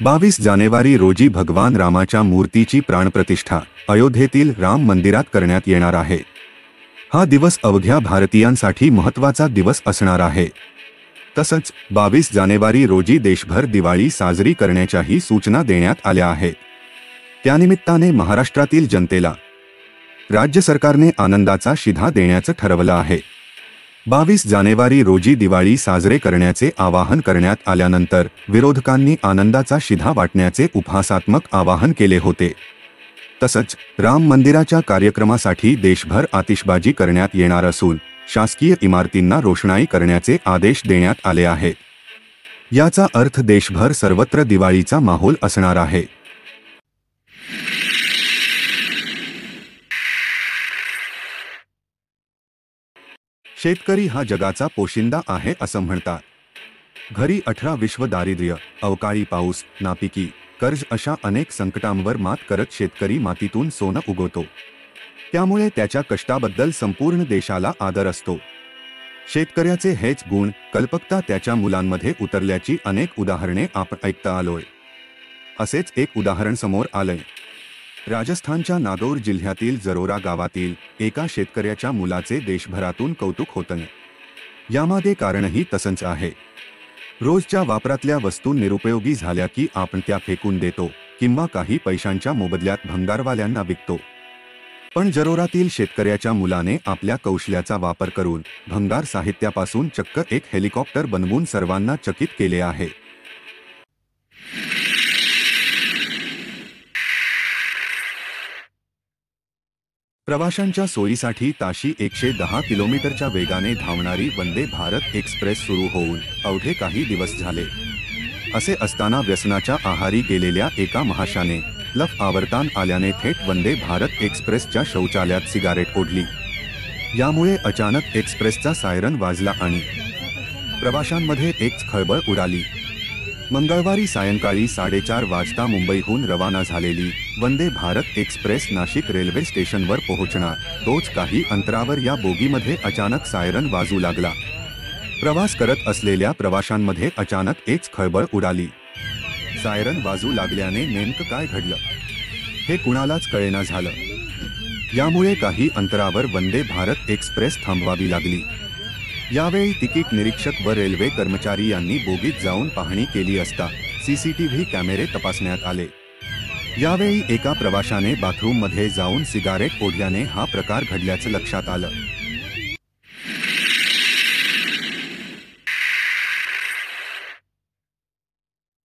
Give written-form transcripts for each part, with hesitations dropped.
22 जानेवारी रोजी भगवान रामाच्या मूर्तीची प्राणप्रतिष्ठा अयोध्येतील राम मंदिरात करण्यात येणार आहे। हा दिवस अवघ्या भारतीयांसाठी महत्त्वाचा दिवस असणार आहे। तसंच 22 जानेवारी रोजी देशभर दिवाळी साजरी करण्याच्याही सूचना देण्यात आल्या आहेत। त्यानिमित्ताने महाराष्ट्रातील जनतेला राज्य सरकारने आनंदाचा शिधा देण्याचं ठरवलं आहे। 22 जानेवारी रोजी दिवाळी साजरे करण्याचे आवाहन करण्यात आल्यानंतर विरोधकांनी आनंदाचा शिधा वाटण्याचे उपहासात्मक आवाहन केले होते। तसंच राम मंदिराच्या कार्यक्रमासाठी देशभर आतिषबाजी करण्यात येणार असून शासकीय इमारतींना रोषणाई करण्याचे आदेश देण्यात आले आहेत। याचा अर्थ देशभर सर्वत्र दिवाळीचा माहोल असणार आहे। शेतकरी हा जगाचा पोशिंदा आहे असं म्हणतात। घरी 18 विश्व दारिद्र्य, अवकाळी पाऊस, नापिकी, कर्ज अशा अनेक संकटांवर मात करत शेतकरी मातीतून सोनं उगवतो। त्यामुळे त्याच्या कष्टाबद्दल संपूर्ण देशाला आदर असतो। शेतकऱ्याचे हेच गुण, कल्पकता त्याच्या मुलांमध्ये उतरल्याची अनेक उदाहरणे आपण ऐकता आलोय। असेच एक उदाहरण समोर आलंय। राजस्थानच्या नागौर जिल्ह्यातील जरोरा गावातील एका शेतकऱ्याच्या मुलाचे देशभरातून कौतुक होतं। यामागे कारणही तसंच आहे। रोजच्या वापरातल्या वस्तू निरुपयोगी झाल्या की आपण त्या फेकून देतो किंवा काही पैशांच्या मोबदल्यात भंगारवाल्यांना विकतो। पण जरोरातील शेतकऱ्याच्या मुलाने आपल्या कौशल्याचा वापर करून भंगार साहित्यापासून चक्क एक हेलिकॉप्टर बनवून सर्वांना चकित केले आहे। प्रवाशांच्या सोयीसाठी ताशी 110 किलोमीटरच्या वेगाने धावणारी वंदे भारत एक्सप्रेस सुरू होऊन अवघे काही दिवस झाले। असे असताना व्यसनाच्या आहारी गेलेल्या एका महाशाने लफ आवरतान आल्याने थेट वंदे भारत एक्सप्रेसच्या शौचालयात सिगारेट ओढली। यामुळे अचानक एक्सप्रेसचा सायरन वाजला आणि प्रवाशांमध्ये एक खळबळ उडाली। मंगळवारी सायंकाळी 4:30 वाजता मुंबईहून रवाना झालेली वंदे भारत एक्सप्रेस नाशिक रेल्वे स्टेशनवर पोहोचणार तोच काही अंतरावर या बोगीमध्ये अचानक सायरन वाजू लागला। प्रवास करत असलेल्या प्रवाशांमध्ये अचानक एक खळबळ उडाली। सायरन वाजू लागल्याने नेमकं काय घडलं हे कुणालाच कळेना झालं। यामुळे काही अंतरावर वंदे भारत एक्सप्रेस थांबवावी लागली। यावेळी तिकीट निरीक्षक व रेल्वे कर्मचारी यांनी बोगीत जाऊन पाहणी केली असता सीसीटीव्ही कॅमेरे तपासण्यात आले। यावेळी एका प्रवाशाने बाथरूममध्ये जाऊन सिगारेट ओढल्याने हा प्रकार घडल्याचं लक्षात आलं।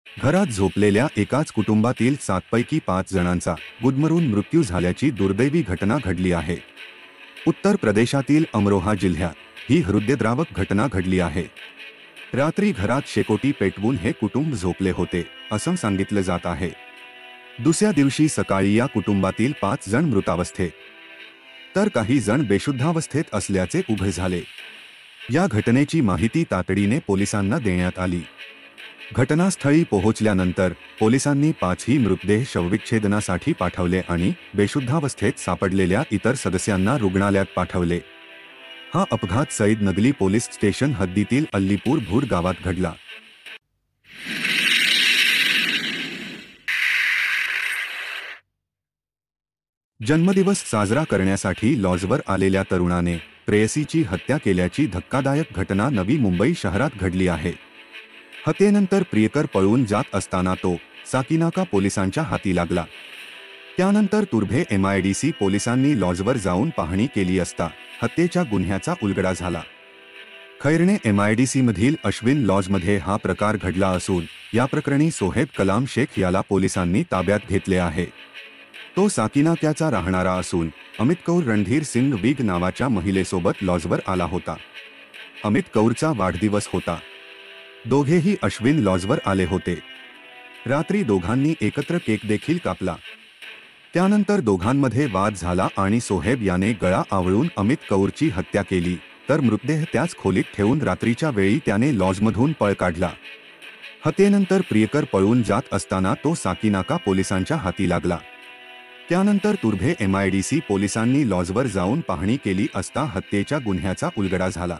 घरात झोपलेल्या एकाच कुटुंबातील 7 पैकी 5 जणांचा गुदमरून मृत्यू झाल्याची दुर्दैवी घटना घडली आहे। उत्तर प्रदेशातील अमरोहा जिल्ह्यात ही हृदयद्रावक घटना घडली आहे। रात्री घरात शेकोटी पेटवून हे कुटुंब झोपले होते असं सांगितलं जात आहे। दुसऱ्या दिवशी सकाळी या कुटुंबातील 5 जण मृतावस्थेत तर काही जण बेशुद्धावस्थेत असल्याचे उघड झाले। या घटनेची माहिती तातडीने पोलिसांना देण्यात आली। घटनास्थळी पोहोचल्यानंतर पोलिसांनी 5ही मृतदेह शवविच्छेदनासाठी पाठवले आणि बेशुद्धावस्थेत सापडलेल्या इतर सदस्यांना रुग्णालयात पाठवले। हा अपघात सईद नगली पोलीस स्टेशन हद्दीतील अल्लीपूर भूड गावात घडला। जन्मदिवस साजरा करण्यासाठी लॉजवर आलेल्या तरुणाने प्रेयसीची हत्या केल्याची धक्कादायक घटना नवी मुंबई शहरात घडली आहे। हत्येनंतर प्रियकर पळून जात असताना तो साकीनाका पोलिसांच्या हाती लागला। त्यानंतर तुर्भे MIDC पोलिसांनी लॉजवर जाऊन पाहणी केली असता हत्येच्या गुन्ह्याचा उलगडा झाला। खैरणे MIDC मधील अश्विन लॉजमध्ये हा प्रकार घडला असून या प्रकरणी सोहेब कलाम शेख याला पोलिसांनी ताब्यात घेतले आहे। तो साकीनाक्याचा राहणारा असून अमित कौर रणधीर सिंग विग नावाच्या महिलेसोबत लॉजवर आला होता। अमित कौरचा वाढदिवस होता। दोघेही अश्विन लॉजवर आले होते। रात्री दोघांनी एकत्र केक देखील कापला। त्यानंतर दोघांमध्ये वाद झाला आणि सोहेब याने गळा आवळून अमित कौरची हत्या केली तर मृतदेह त्याच खोलीत ठेवून रात्रीच्या वेळी त्याने लॉजमधून पळ काढला। हत्येनंतर प्रियकर पळून जात असताना तो साकीनाका पोलिसांच्या हाती लागला। त्यानंतर तुर्भे MIDC पोलिसांनी लॉजवर जाऊन पाहणी केली असता हत्येच्या गुन्ह्याचा उलगडा झाला।